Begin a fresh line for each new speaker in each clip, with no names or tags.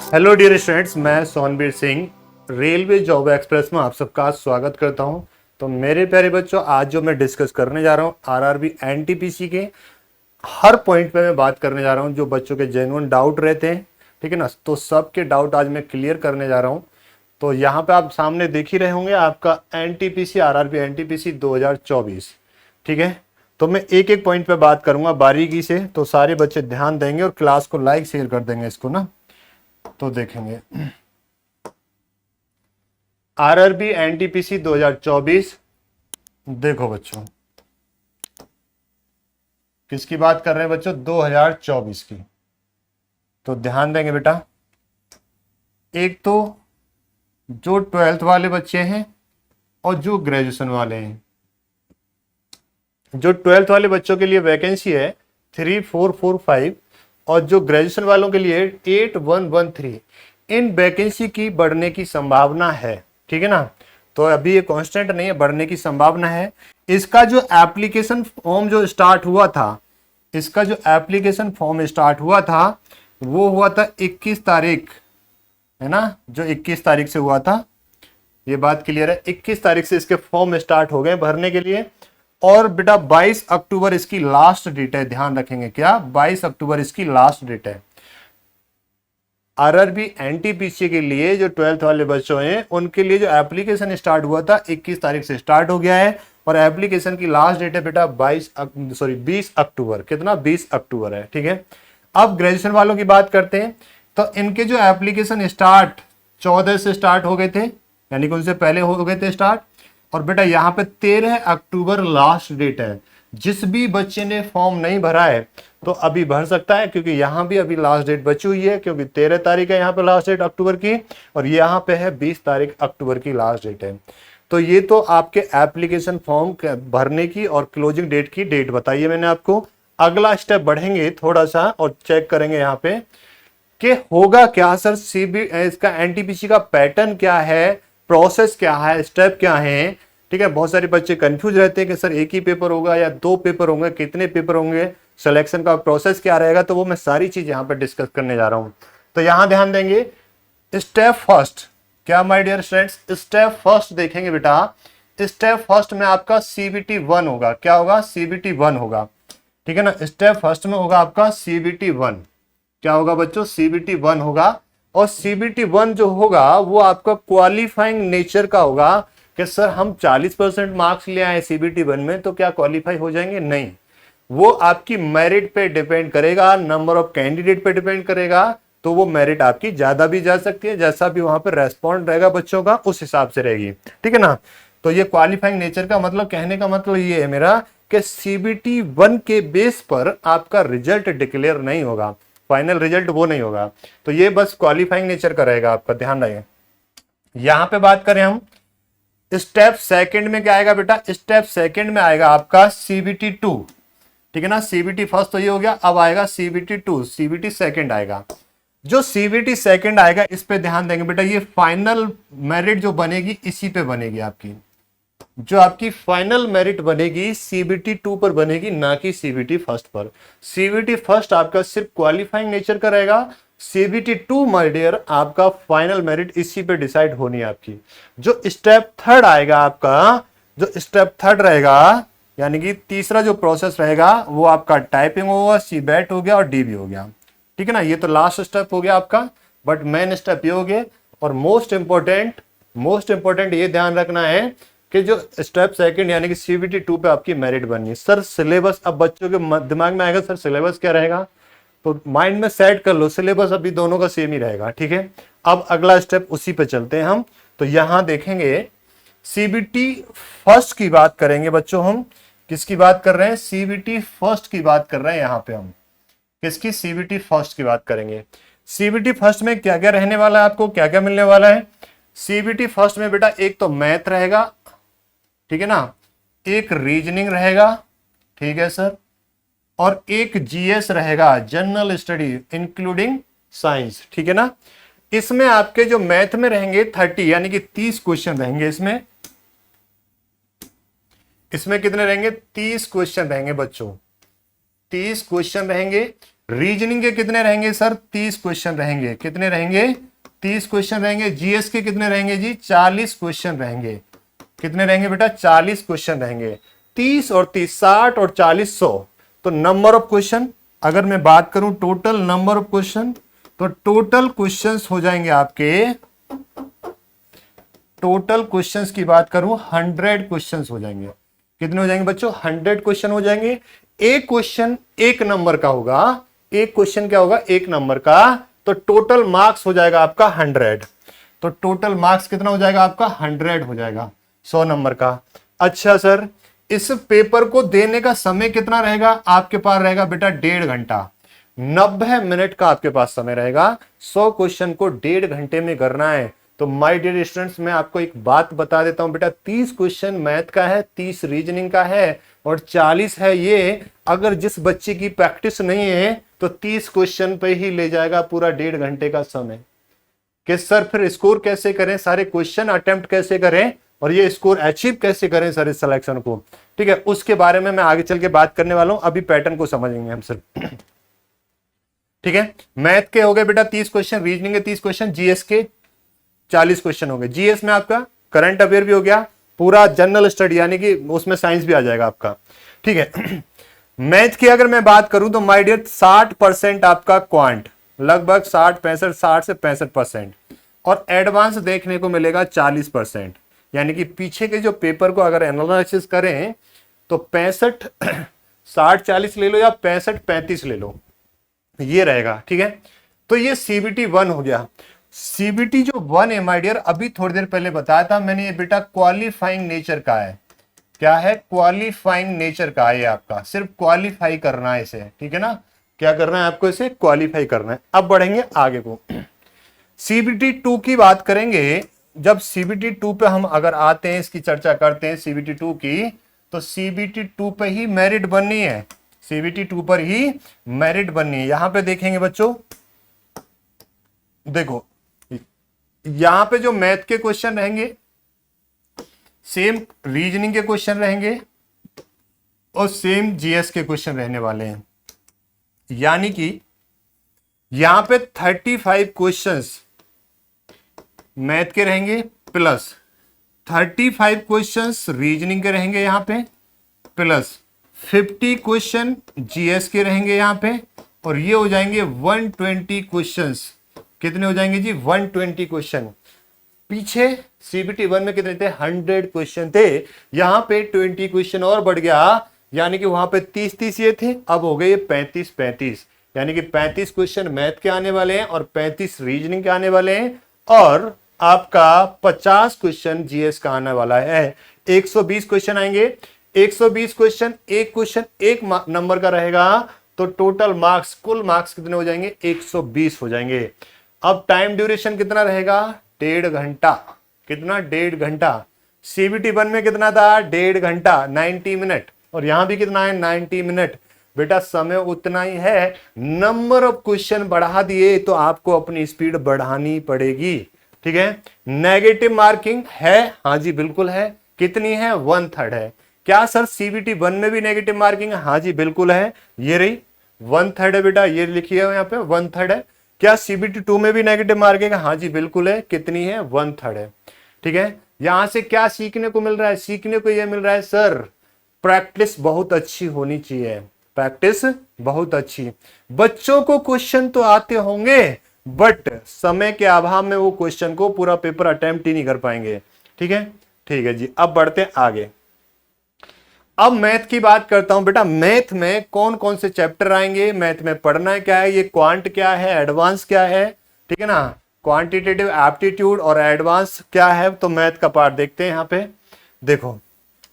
Hello dear students, मैं सोनबीर Singh railway job express में आप सबका स्वागत करता हूं। तो मेरे प्यारे बच्चों, आज जो मैं डिस्कस करने जा रहा हूं आरआरबी एनटीपीसी के हर पॉइंट पे मैं बात करने जा रहा हूं जो बच्चों के जेन्युइन डाउट रहते हैं। ठीक है ना, तो सबके डाउट आज मैं क्लियर करने जा रहा हूं। तो यहाँ पे आप सामने देख ही रहे होंगे आपका एनटीपीसी आरआरबी एनटीपीसी 2024। ठीक है, तो मैं एक एक पॉइंट पे बात करूंगा बारीकी से, तो सारे बच्चे ध्यान देंगे और क्लास को लाइक शेयर कर देंगे इसको ना। तो देखेंगे आरआरबी एनटीपीसी 2024। देखो बच्चों, किसकी बात कर रहे हैं बच्चों? 2024 की। तो ध्यान देंगे बेटा, एक तो जो 12th वाले बच्चे हैं और जो ग्रेजुएशन वाले हैं। जो 12th वाले बच्चों के लिए वैकेंसी है 3445 और जो ग्रेजुएशन वालों के लिए 8113। इन वैकेंसी की बढ़ने की संभावना है। ठीक है ना, तो अभी ये कांस्टेंट नहीं है, बढ़ने की संभावना है। इसका जो एप्लीकेशन फॉर्म जो स्टार्ट हुआ था, इसका जो एप्लीकेशन फॉर्म स्टार्ट हुआ था वो हुआ था 21 तारीख, है ना, जो 21 तारीख से हुआ था। ये बात क्लियर है, 21 तारीख से इसके फॉर्म स्टार्ट हो गए भरने के लिए। और बेटा 22 अक्टूबर इसकी लास्ट डेट है। ध्यान रखेंगे, क्या 22 अक्टूबर इसकी लास्ट डेट है। आरआरबी एनटीपीसी के लिए जो 12th वाले बच्चों हैं उनके लिए जो एप्लीकेशन स्टार्ट हुआ था 21 तारीख से स्टार्ट हो गया है और एप्लीकेशन की लास्ट डेट है बेटा 20 अक्टूबर। कितना? 20 अक्टूबर है। ठीक है, अब ग्रेजुएशन वालों की बात करते हैं। तो इनके जो एप्लीकेशन स्टार्ट 14 से स्टार्ट हो गए थे, यानी कि उनसे पहले हो गए थे स्टार्ट। और बेटा यहाँ पे 13 अक्टूबर लास्ट डेट है। जिस भी बच्चे ने फॉर्म नहीं भरा है तो अभी भर सकता है, क्योंकि यहाँ भी अभी लास्ट डेट बची हुई है, क्योंकि 13 तारीख है यहाँ पे लास्ट डेट अक्टूबर की और यहाँ पे है 20 तारीख अक्टूबर की लास्ट डेट है। तो ये तो आपके एप्लीकेशन फॉर्म भरने की और क्लोजिंग डेट की डेट बताइए मैंने आपको। अगला स्टेप बढ़ेंगे थोड़ा सा और चेक करेंगे यहाँ पे कि होगा क्या सर, इसका एनटीपीसी का पैटर्न क्या है, प्रोसेस क्या है, स्टेप क्या है। ठीक है, बहुत सारे बच्चे कंफ्यूज रहते हैं कि सर एक ही पेपर होगा या दो पेपर होंगे, कितने पेपर होंगे, सिलेक्शन का प्रोसेस क्या रहेगा। तो वो मैं सारी चीज यहाँ पे डिस्कस करने जा रहा हूँ। तो यहाँ ध्यान देंगे, स्टेप फर्स्ट क्या my dear students, step first देखेंगे बेटा। स्टेप फर्स्ट में आपका सीबीटी 1 होगा। क्या होगा? सीबीटी 1 होगा। ठीक है ना, स्टेप फर्स्ट में होगा आपका सीबीटी 1। क्या होगा बच्चों? सीबीटी 1 होगा। और सीबीटी 1 जो होगा वो आपका क्वालिफाइंग नेचर का होगा कि सर हम 40% मार्क्स ले आए सीबीटी 1 में तो क्या क्वालिफाई हो जाएंगे? नहीं, वो आपकी मेरिट पे डिपेंड करेगा, नंबर ऑफ कैंडिडेट पे डिपेंड करेगा। तो वो मेरिट आपकी ज्यादा भी जा सकती है, जैसा भी वहां पर रेस्पॉन्ड रहेगा बच्चों का उस हिसाब से रहेगी। ठीक है ना, तो ये क्वालिफाइंग नेचर का मतलब, कहने का मतलब ये है मेरा कि सीबीटी 1 के बेस पर आपका रिजल्ट डिक्लेयर नहीं होगा, फाइनल रिजल्ट वो नहीं होगा। तो ये बस क्वालिफाइंग नेचर का रहेगा आपका, ध्यान रहे। यहां पे बात करें हम स्टेप सेकंड में, क्या आएगा बेटा? स्टेप सेकंड में आएगा आपका सीबीटी 2। ठीक है ना, सीबीटी फर्स्ट तो ये हो गया, अब आएगा सीबीटी 2, सीबीटी सेकंड आएगा। जो सीबीटी सेकंड आएगा इस पे ध्यान देंगे बेटा, ये फाइनल मेरिट जो बनेगी इसी पे बनेगी आपकी। जो आपकी फाइनल मेरिट बनेगी सीबीटी 2 पर बनेगी, ना कि सीबीटी फर्स्ट पर। सीबीटी फर्स्ट आपका सिर्फ क्वालिफाइंग नेचर का रहेगा, सीबीटी 2 माय डियर आपका फाइनल मेरिट इसी पे डिसाइड होनी है आपकी। जो स्टेप थर्ड आएगा आपका, जो स्टेप थर्ड रहेगा, यानी कि तीसरा जो प्रोसेस रहेगा वो आपका टाइपिंग होगा, सीबैट हो गया और डीबी हो गया। ठीक है ना, ये तो लास्ट स्टेप हो गया आपका, बट मेन स्टेप ये हो गया। और मोस्ट इंपॉर्टेंट ये ध्यान रखना है कि जो स्टेप सेकंड यानी कि सीबीटी 2 पे आपकी मेरिट बननी है। सर सिलेबस, अब बच्चों के दिमाग में आएगा सर सिलेबस क्या रहेगा, तो माइंड में सेट कर लो, सिलेबस अभी दोनों का सेम ही रहेगा। ठीक है, अब अगला स्टेप उसी पे चलते हैं हम। तो यहां देखेंगे सीबीटी फर्स्ट की बात करेंगे बच्चों हम। किसकी बात कर रहे हैं? सीबीटी फर्स्ट की बात कर रहे हैं यहां पे हम। किसकी? सीबीटी फर्स्ट की बात करेंगे। सीबीटी फर्स्ट में क्या क्या रहने वाला है, आपको क्या क्या मिलने वाला है? सीबीटी फर्स्ट में बेटा एक तो मैथ रहेगा, ठीक है ना, एक रीजनिंग रहेगा, ठीक है सर, और एक जीएस रहेगा, जनरल स्टडी इंक्लूडिंग साइंस। ठीक है ना, इसमें आपके जो मैथ में रहेंगे 30 यानी कि 30 क्वेश्चन रहेंगे। इसमें कितने रहेंगे? 30 क्वेश्चन रहेंगे बच्चों, 30 क्वेश्चन रहेंगे। रीजनिंग के कितने रहेंगे सर? 30 क्वेश्चन रहेंगे। कितने रहेंगे? 30 क्वेश्चन रहेंगे। जीएस के कितने रहेंगे जी? 40 क्वेश्चन रहेंगे। कितने रहेंगे बेटा? 40 क्वेश्चन रहेंगे। 30 और 30, 60 और 40, 100। तो नंबर ऑफ क्वेश्चन अगर मैं बात करूं, टोटल नंबर ऑफ क्वेश्चन, तो टोटल क्वेश्चंस हो जाएंगे आपके, टोटल क्वेश्चंस की बात करूं 100 क्वेश्चंस हो जाएंगे। कितने हो जाएंगे बच्चों? 100 क्वेश्चन हो जाएंगे। एक क्वेश्चन एक नंबर का होगा। एक क्वेश्चन क्या होगा? एक नंबर का। तो टोटल मार्क्स हो जाएगा आपका 100। तो टोटल मार्क्स कितना हो जाएगा आपका? 100 हो जाएगा 100 नंबर का। अच्छा सर, इस पेपर को देने का समय कितना रहेगा? आपके पास रहेगा बेटा 1.5 घंटा। 90 मिनट का आपके पास समय रहेगा। 100 क्वेश्चन को 1.5 घंटे में करना है। तो माय डियर स्टूडेंट्स, मैं आपको एक बात बता देता हूं बेटा, 30 क्वेश्चन मैथ का है, 30 रीजनिंग का है और 40 है ये। अगर जिस बच्चे की प्रैक्टिस नहीं है तो 30 क्वेश्चन पे ही ले जाएगा पूरा 1.5 घंटे का समय। कि सर फिर स्कोर कैसे करें, सारे क्वेश्चन अटेम्प्ट कैसे करें और ये स्कोर अचीव कैसे करें सर इस सिलेक्शन को? ठीक है, उसके बारे में मैं आगे चल के बात करने वाला हूं। अभी पैटर्न को समझेंगे हम सर। ठीक है, मैथ के हो गए बेटा 30 क्वेश्चन, रीजनिंग के 30 क्वेश्चन, जीएस के 40 क्वेश्चन हो गए। जीएस में आपका करंट अफेयर भी हो गया, पूरा जनरल स्टडी यानी कि उसमें साइंस भी आ जाएगा आपका। ठीक है, मैथ की अगर मैं बात करूं तो माय डियर 60% आपका क्वांट, लगभग 60 से 65%, और एडवांस देखने को मिलेगा 40%। यानी कि पीछे के जो पेपर को अगर एनालिसिस करें तो 65 60-40 ले लो या 65-35 ले लो, ये रहेगा। ठीक है, तो ये सीबीटी 1 हो गया। सीबीटी जो 1 है माय डियर, अभी थोड़ी देर पहले बताया था मैंने, ये बेटा क्वालिफाइंग नेचर का है। क्या है? क्वालिफाइंग नेचर का है। ये आपका सिर्फ क्वालिफाई करना है इसे। ठीक है ना, क्या करना है आपको? इसे क्वालिफाई करना है। अब बढ़ेंगे आगे को, सीबीटी 2 की बात करेंगे। जब सीबीटी 2 पे हम अगर आते हैं, इसकी चर्चा करते हैं सीबीटी 2 की, तो सीबीटी 2 पे ही मेरिट बननी है। सीबीटी 2 पर ही मेरिट बननी है। यहां पे देखेंगे बच्चों, देखो यहां पे जो मैथ के क्वेश्चन रहेंगे, सेम रीजनिंग के क्वेश्चन रहेंगे और सेम जीएस के क्वेश्चन रहने वाले हैं। यानी कि यहां पे 35 क्वेश्चंस मैथ के रहेंगे प्लस 35 क्वेश्चंस रीजनिंग के रहेंगे यहां पे, प्लस 50 क्वेश्चन जीएस के रहेंगे यहां पे, और ये हो जाएंगे 120 क्वेश्चंस। कितने हो जाएंगे जी? 120 क्वेश्चन। पीछे सीबीटी 1 में कितने थे? 100 क्वेश्चन थे। यहां पे 20 क्वेश्चन और बढ़ गया, यानी कि वहां पे 30-30 ये थे, अब हो गए 35-35। यानी कि 35 क्वेश्चन मैथ के आने वाले हैं और 35 रीजनिंग के आने वाले हैं, और आपका 50 क्वेश्चन जीएस का आने वाला है। 120 क्वेश्चन आएंगे। 120 क्वेश्चन, एक क्वेश्चन एक नंबर का रहेगा, तो टोटल मार्क्स, कुल मार्क्स कितने हो जाएंगे? 120 हो जाएंगे। अब टाइम ड्यूरेशन कितना रहेगा? 1.5 घंटा। कितना? 1.5 घंटा। सीबीटी 1 में कितना था? 1.5 घंटा, 90 मिनट, और यहां भी कितना है? 90 मिनट। बेटा समय उतना ही है, नंबर ऑफ क्वेश्चन बढ़ा दिए तो आपको अपनी स्पीड बढ़ानी पड़ेगी। ठीक है, नेगेटिव मार्किंग है? हाँ जी बिल्कुल है। कितनी है? 1/3 है। क्या सर सीबीटी 1 में भी नेगेटिव मार्किंग है? हाँ जी बिल्कुल है, ये रही 1/3 है बेटा, ये लिखिए यहाँ पे 1/3 है। क्या सीबीटी 2 में भी नेगेटिव मार्किंग है? हाँ जी बिल्कुल है। कितनी है? 1/3 है। ठीक है, यहां से क्या सीखने को मिल रहा है? सीखने को यह मिल रहा है सर, प्रैक्टिस बहुत अच्छी होनी चाहिए। प्रैक्टिस बहुत अच्छी। बच्चों को क्वेश्चन तो आते होंगे, बट समय के अभाव में वो क्वेश्चन को पूरा पेपर अटेम्प्ट ही नहीं कर पाएंगे। ठीक है, ठीक है जी। अब बढ़ते हैं आगे। अब मैथ की बात करता हूं बेटा। मैथ में कौन कौन से चैप्टर आएंगे? मैथ में पढ़ना क्या है? ये क्वांट क्या है, एडवांस क्या है? ठीक है ना, क्वांटिटेटिव एप्टीट्यूड और एडवांस क्या है? तो मैथ का पार्ट देखते हैं। यहां पे देखो,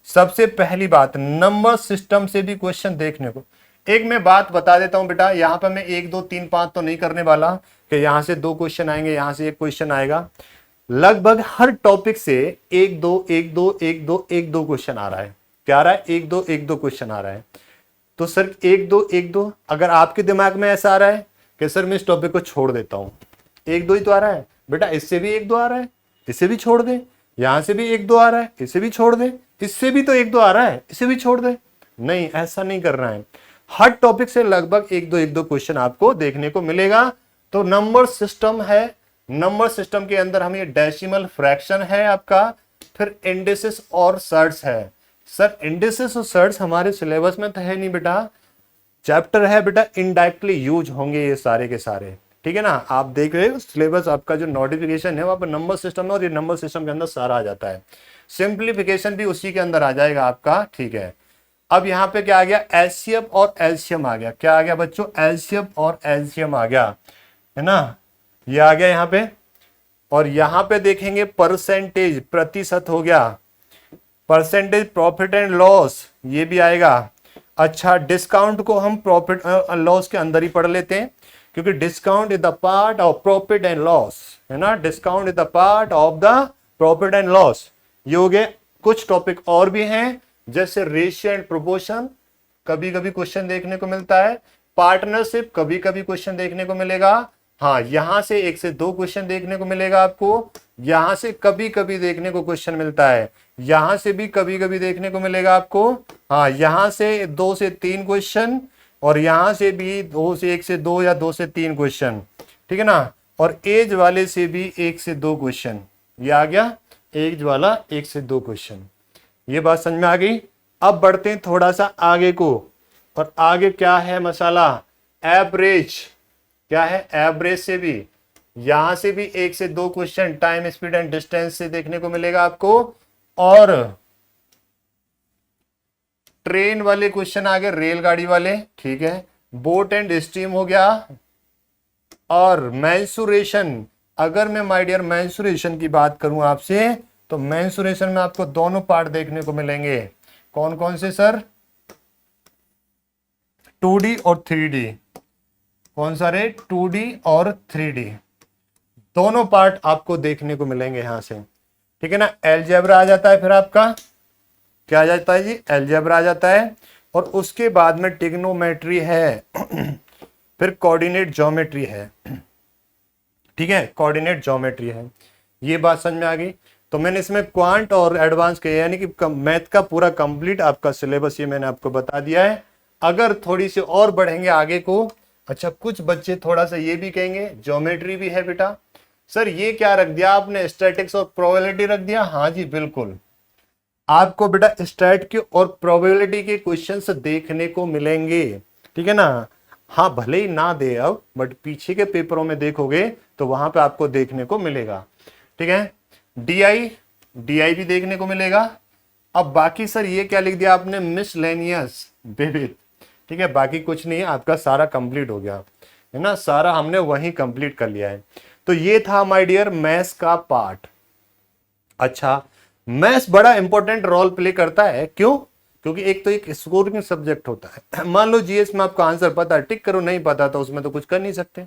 सबसे पहली बात, नंबर सिस्टम से भी क्वेश्चन देखने को। एक मैं बात बता देता हूं बेटा, यहां पे मैं 1 2 3 5 तो नहीं करने वाला कि यहां से 2 क्वेश्चन आएंगे, यहां से 1 क्वेश्चन आएगा। लगभग हर टॉपिक से 1 2 1 2 1 2 1 2 क्वेश्चन आ रहा है। क्या आ रहा है? 1 2 1 2 क्वेश्चन आ रहा है। तो सर 1 2 1 2, अगर आपके दिमाग में ऐसा आ रहा है कि सर मैं इस टॉपिक को छोड़ देता हूं, 1 2 ही तो आ रहा है बेटा, इससे भी 1 2 आ रहा है, इसे भी छोड़ दे, यहां से भी 1 2 आ रहा है, इसे भी छोड़ दे, इससे भी तो 1 2 आ रहा है, इसे भी छोड़ दे। नहीं, ऐसा नहीं करना है। हर टॉपिक से लगभग एक दो क्वेश्चन आपको देखने को मिलेगा। तो नंबर सिस्टम है, नंबर सिस्टम के अंदर हम ये डेसिमल फ्रैक्शन है आपका, फिर इंडिसेस और सर्ट्स है। सर इंडिसेस और सर्ट्स हमारे सिलेबस में तो है नहीं बेटा, चैप्टर है बेटा, इनडायरेक्टली यूज होंगे ये सारे के सारे, ठीक है ना। आप देख रहे हो सिलेबस आपका जो नोटिफिकेशन है वहां पर नंबर सिस्टम है, और ये नंबर सिस्टम के अंदर सारा आ जाता है, सिंप्लीफिकेशन भी उसी के अंदर आ जाएगा आपका, ठीक है। अब यहाँ पे क्या आ गया, एलसीएम और एलसीएम आ गया, क्या आ गया बच्चों, एलसीएम और एलसीएम आ गया, है ना, ये आ गया यहाँ पे। और यहाँ पे देखेंगे परसेंटेज, प्रतिशत हो गया, परसेंटेज प्रॉफिट एंड लॉस, ये भी आएगा। अच्छा डिस्काउंट को हम प्रॉफिट लॉस के अंदर ही पढ़ लेते हैं, क्योंकि discount is the part of profit and loss, है ना, discount is the part of the profit and loss. ये हो गए। कुछ टॉपिक और भी हैं, जैसे रेशियो एंड प्रोपोर्शन, कभी कभी क्वेश्चन देखने को मिलता है। पार्टनरशिप कभी कभी क्वेश्चन देखने को मिलेगा, हाँ यहां से 1 से 2 क्वेश्चन देखने को मिलेगा आपको, यहां से कभी कभी देखने को क्वेश्चन मिलता है, यहां से भी कभी कभी देखने को मिलेगा आपको, हाँ यहां से 2 से 3 क्वेश्चन, और यहां से भी 2 से 1 से 2 या 2 से 3 क्वेश्चन, ठीक है ना। और एज वाले से भी 1 से 2 क्वेश्चन, ये आ गया एज वाला 1 से 2 क्वेश्चन। ये बात समझ में आ गई। अब बढ़ते हैं थोड़ा सा आगे को, और आगे क्या है मसाला, एवरेज, क्या है, एवरेज से भी, यहां से भी 1 से 2 question time speed and distance से देखने को मिलेगा आपको, और ट्रेन वाले क्वेश्चन आ गए, रेलगाड़ी वाले, ठीक है, बोट एंड स्टीम हो गया, और मेंसुरेशन। अगर मैं माय डियर मेंसुरेशन की बात करूं आपसे, तो मेंसुरेशन में आपको दोनों पार्ट देखने को मिलेंगे। कौन कौन से सर, 2D और 3D, कौन सा रे, 2D और 3D, दोनों पार्ट आपको देखने को मिलेंगे यहां से, ठीक है ना। अलजेब्रा आ जाता है, फिर आपका क्या आ जाता है जी, अलजेब्रा आ जाता है, और उसके बाद में ट्रिग्नोमेट्री है फिर कोऑर्डिनेट ज्योमेट्री है, ठीक है, कोऑर्डिनेट ज्योमेट्री है। ये बात समझ में आ गई। तो मैंने इसमें क्वांट और एडवांस के यानी कि मैथ का पूरा कंप्लीट आपका सिलेबस ये मैंने आपको बता दिया है। अगर थोड़ी सी और बढ़ेंगे आगे को, अच्छा कुछ बच्चे थोड़ा सा ये भी कहेंगे ज्योमेट्री भी है बेटा, सर ये क्या रख दिया आपने, स्टैटिक्स और प्रोबेबिलिटी रख दिया। हाँ जी बिल्कुल, आपको बेटा स्टैट के और प्रोबेबिलिटी के क्वेश्चंस देखने को मिलेंगे, ठीक है ना। हाँ भले ही ना दे अब, बट पीछे के पेपरों में देखोगे तो वहां पे आपको देखने को मिलेगा, ठीक है। डीआई भी देखने को मिलेगा। अब बाकी सर ये क्या लिख दिया आपने, मिसलेनियस विविध, ठीक है, बाकी कुछ नहीं है, आपका सारा कंप्लीट हो गया है ना, सारा हमने वहीं कंप्लीट कर लिया है। तो ये था माय डियर मैथ्स का पार्ट। अच्छा मैथ्स बड़ा इंपॉर्टेंट रोल प्ले करता है, क्यों, क्योंकि एक तो एक स्कोरिंग सब्जेक्ट होता है। मान लो जीएस में आपको आंसर पता है, टिक करो, नहीं पता तो उसमें तो कुछ कर नहीं सकते।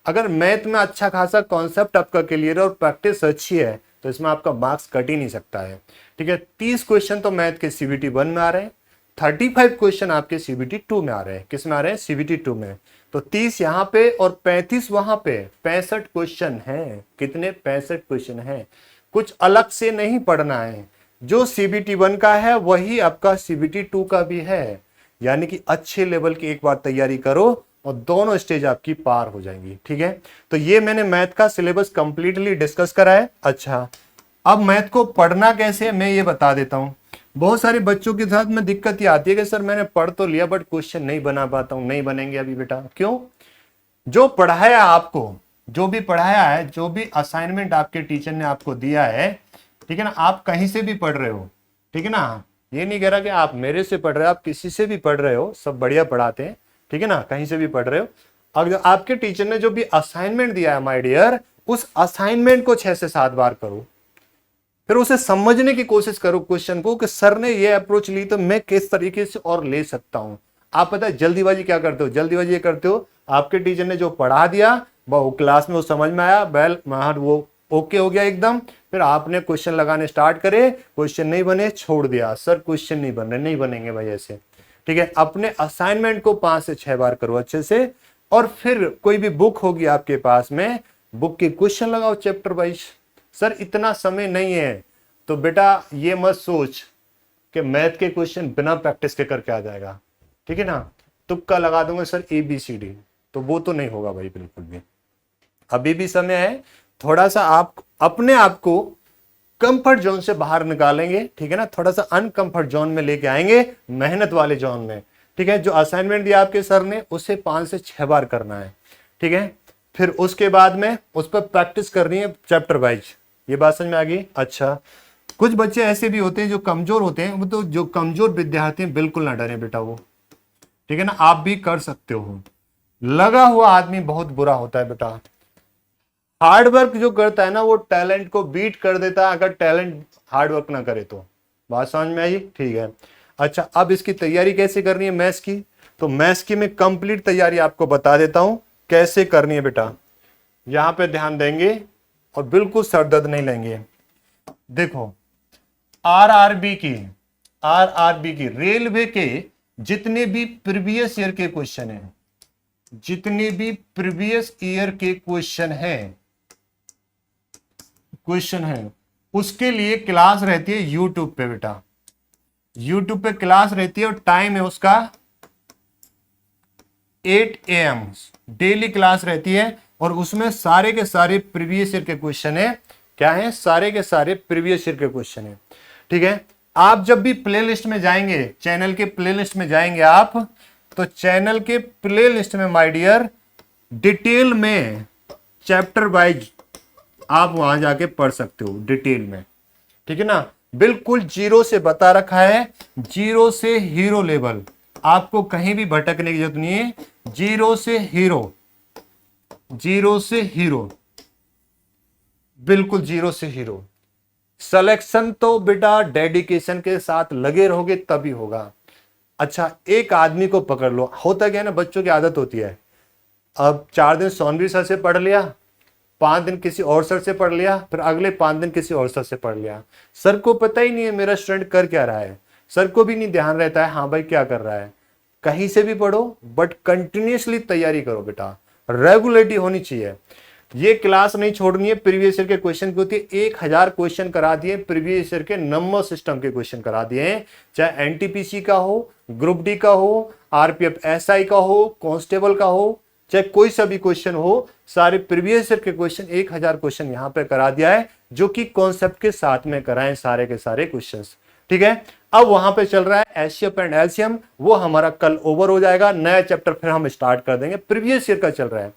अगर मैथ में अच्छा खासा कॉन्सेप्ट आपका क्लियर है और प्रैक्टिस अच्छी है, तो इसमें आपका मार्क्स कट ही नहीं सकता है, ठीक है। 30 क्वेश्चन तो मैथ के CBT 1 में आ रहे हैं, 35 क्वेश्चन आपके CBT 2 में आ रहे हैं। किस में आ रहे हैं, CBT 2 में। तो 30 यहाँ पे और 35 वहां पे, 65 क्वेश्चन हैं। कितने, 65 क्वेश्चन हैं। कुछ अलग से नहीं पढ़ना है, जो CBT 1 का है वही आपका CBT 2 का भी है, यानी कि अच्छे लेवल की एक बार तैयारी करो और दोनों स्टेज आपकी पार हो जाएंगी, ठीक है। तो ये मैंने मैथ का सिलेबस कंप्लीटली डिस्कस करा है। अच्छा अब मैथ को पढ़ना कैसे मैं ये बता देता हूं। बहुत सारे बच्चों के साथ में दिक्कत ये आती है कि सर मैंने पढ़ तो लिया बट क्वेश्चन नहीं बना पाता हूं। नहीं बनेंगे अभी बेटा, क्यों, जो पढ़ाया आपको, जो भी पढ़ाया है, जो भी असाइनमेंट आपके टीचर ने आपको दिया है, ठीक है ना, आप कहीं से भी पढ़ रहे हो, ठीक है ना, ये नहीं कह रहा कि आप मेरे से पढ़ रहे हो, आप किसी से भी पढ़ रहे हो, सब बढ़िया पढ़ाते हैं, ठीक है ना, कहीं से भी पढ़ रहे हो। अगर आपके टीचर ने जो भी असाइनमेंट दिया है माय डियर, उस असाइनमेंट को 6 से 7 बार करो, फिर उसे समझने की कोशिश करो क्वेश्चन को कि सर ने ये अप्रोच ली तो मैं किस तरीके से और ले सकता हूं। आप पता है जल्दीबाजी क्या करते हो, जल्दीबाजी ये करते हो, आपके टीचर ने जो पढ़ा दिया वो क्लास में वो समझ में आया, वेल वो ओके हो गया एकदम, फिर आपने क्वेश्चन लगाने स्टार्ट करे, क्वेश्चन नहीं बने, छोड़ दिया, सर क्वेश्चन नहीं बन रहे, नहीं बनेंगे भाई ऐसे, ठीक है। अपने असाइनमेंट को 5 से 6 बार करो अच्छे से, और फिर कोई भी बुक होगी आपके पास में, बुक के क्वेश्चन लगाओ चैप्टर वाइज। सर इतना समय नहीं है, तो बेटा ये मत सोच कि मैथ के क्वेश्चन बिना प्रैक्टिस के करके आ जाएगा, ठीक है ना। तुक्का लगा दूंगा सर ABCD, तो वो तो नहीं होगा भाई बिल्कुल भी। अभी भी समय है, थोड़ा सा आप अपने आप को कंफर्ट जोन से बाहर निकालेंगे, ठीक है ना, थोड़ा सा अनकंफर्ट जोन में लेके आएंगे, मेहनत वाले जोन में, ठीक है। जो असाइनमेंट दिया आपके सर ने उसे 5 से 6 बार करना है, ठीक है। फिर उसके बाद में उस पर प्रैक्टिस करनी है चैप्टर वाइज। ये बात समझ में आ गई? अच्छा, कुछ बच्चे ऐसे भी होते हैं जो कमजोर होते हैं, वो तो जो कमजोर विद्यार्थी हैं बिल्कुल ना डरे बेटा, वो ठीक है ना, आप भी कर सकते हो। लगा हुआ आदमी बहुत बुरा होता है बेटा, हार्ड वर्क जो करता है ना वो टैलेंट को बीट कर देता है, अगर टैलेंट हार्ड वर्क ना करे तो। बात समझ में आई? ठीक है। अच्छा, अब इसकी तैयारी कैसे करनी है मैथ्स की, तो मैथ्स की मैं कंप्लीट तैयारी आपको बता देता हूं कैसे करनी है बेटा। यहां पे ध्यान देंगे और बिल्कुल सरदर्द नहीं लेंगे। देखो, आरआरबी की रेलवे के जितने भी प्रीवियस ईयर के क्वेश्चन हैं, जितने भी प्रीवियस ईयर के क्वेश्चन हैं उसके लिए क्लास रहती है यूट्यूब पे बेटा। यूट्यूब पे क्लास रहती है और टाइम है उसका 8 AM डेली क्लास रहती है, और उसमें सारे के सारे प्रीवियस ईयर के क्वेश्चन है। क्या है? सारे के सारे प्रीवियस ईयर के क्वेश्चन है, ठीक है। आप जब भी प्लेलिस्ट में जाएंगे, चैनल के प्लेलिस्ट में जाएंगे आप, तो चैनल के प्लेलिस्ट में माय डियर डिटेल में चैप्टर वाइज आप वहां जाके पढ़ सकते हो डिटेल में, ठीक है ना। बिल्कुल जीरो से बता रखा है, जीरो से हीरो लेवल, आपको कहीं भी भटकने की जरूरत नहीं है। जीरो से हीरो, जीरो से हीरो, बिल्कुल जीरो से हीरो। सिलेक्शन तो बेटा डेडिकेशन के साथ लगे रहोगे तभी होगा। अच्छा, एक आदमी को पकड़ लो, होता क्या है ना, बच्चों की आदत होती है, अब 4 दिन सोनवी सर से पढ़ लिया, 5 दिन किसी और सर से पढ़ लिया, फिर अगले 5 दिन किसी और सर से पढ़ लिया। सर को पता ही नहीं है मेरा स्टूडेंट कर क्या रहा है, सर को भी नहीं ध्यान रहता है हाँ भाई क्या कर रहा है। कहीं से भी पढ़ो बट कंटिन्यूसली तैयारी करो बेटा, रेगुलरिटी होनी चाहिए। ये क्लास नहीं छोड़नी है, प्रीवियस ईयर के क्वेश्चन की होती है। 1000 क्वेश्चन करा दिए, प्रीवियस ईयर के नंबर सिस्टम के क्वेश्चन करा दिए हैं, चाहे एनटीपीसी का हो, ग्रुप डी का हो, आरपीएफ एसआई का हो, कांस्टेबल का हो, चाहे कोई सा भी क्वेश्चन हो, सारे प्रीवियस ईयर के क्वेश्चन 1000 क्वेश्चन यहां पे करा दिया है, जो कि कॉन्सेप्ट के साथ में कराएं सारे के सारे क्वेश्चंस, ठीक है। अब वहां पे चल रहा है एचसीएफ एंड एलसीएम, वो हमारा कल ओवर हो जाएगा, नया चैप्टर फिर हम स्टार्ट कर देंगे। प्रीवियस ईयर का चल रहा है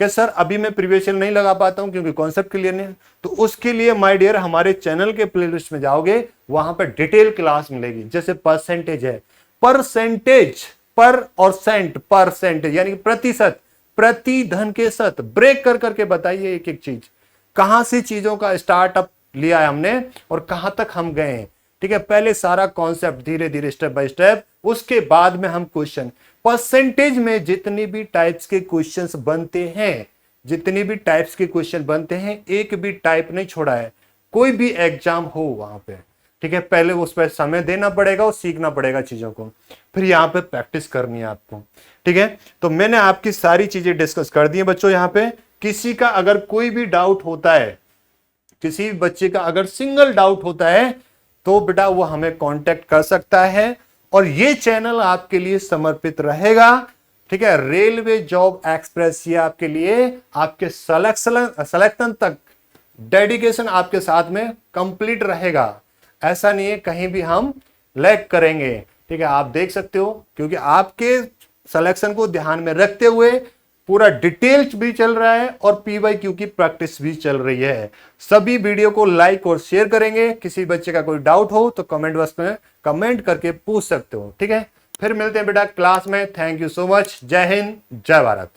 कि सर अभी मैं प्रीवियस ईयर नहीं लगा पाता हूं क्योंकि कॉन्सेप्ट क्लियर नहीं है, तो उसके लिए माय डियर हमारे चैनल के प्लेलिस्ट में जाओगे, वहां पे डिटेल क्लास मिलेगी। जैसे परसेंटेज है, परसेंटेज पर और सेंट, परसेंटेज यानी प्रतिशत, प्रति धन के शत, ब्रेक कर करके बताइए एक एक चीज, कहां से चीजों का स्टार्टअप लिया है हमने और कहां तक हम गए हैं, ठीक है। पहले सारा कॉन्सेप्ट धीरे धीरे स्टेप बाय स्टेप, उसके बाद में हम क्वेश्चन। परसेंटेज में जितनी भी टाइप्स के क्वेश्चंस बनते हैं, जितनी भी टाइप्स के क्वेश्चन बनते हैं, एक भी टाइप नहीं छोड़ा है, कोई भी एग्जाम हो वहां पे, ठीक है। पहले उस पर समय देना पड़ेगा और सीखना पड़ेगा चीजों को, फिर यहाँ पे प्रैक्टिस करनी है आपको, ठीक है। तो मैंने आपकी सारी चीजें डिस्कस कर दी है बच्चों। यहाँ पे किसी का अगर कोई भी डाउट होता है, किसी भी बच्चे का अगर सिंगल डाउट होता है, तो बेटा वो हमें कांटेक्ट कर सकता है, और ये चैनल आपके लिए समर्पित रहेगा, ठीक है। रेलवे जॉब एक्सप्रेस ये आपके लिए, आपके सिलेक्शन तक डेडिकेशन आपके साथ में कंप्लीट रहेगा। ऐसा नहीं है कहीं भी हम लैग करेंगे, ठीक है। आप देख सकते हो, क्योंकि आपके सिलेक्शन को ध्यान में रखते हुए पूरा डिटेल्स भी चल रहा है और पीवाईक्यू की प्रैक्टिस भी चल रही है। सभी वीडियो को लाइक और शेयर करेंगे। किसी बच्चे का कोई डाउट हो तो कमेंट बॉक्स में कमेंट करके पूछ सकते हो, ठीक है। फिर मिलते हैं बेटा क्लास में। Thank you so much. जय हिंद, जय भारत।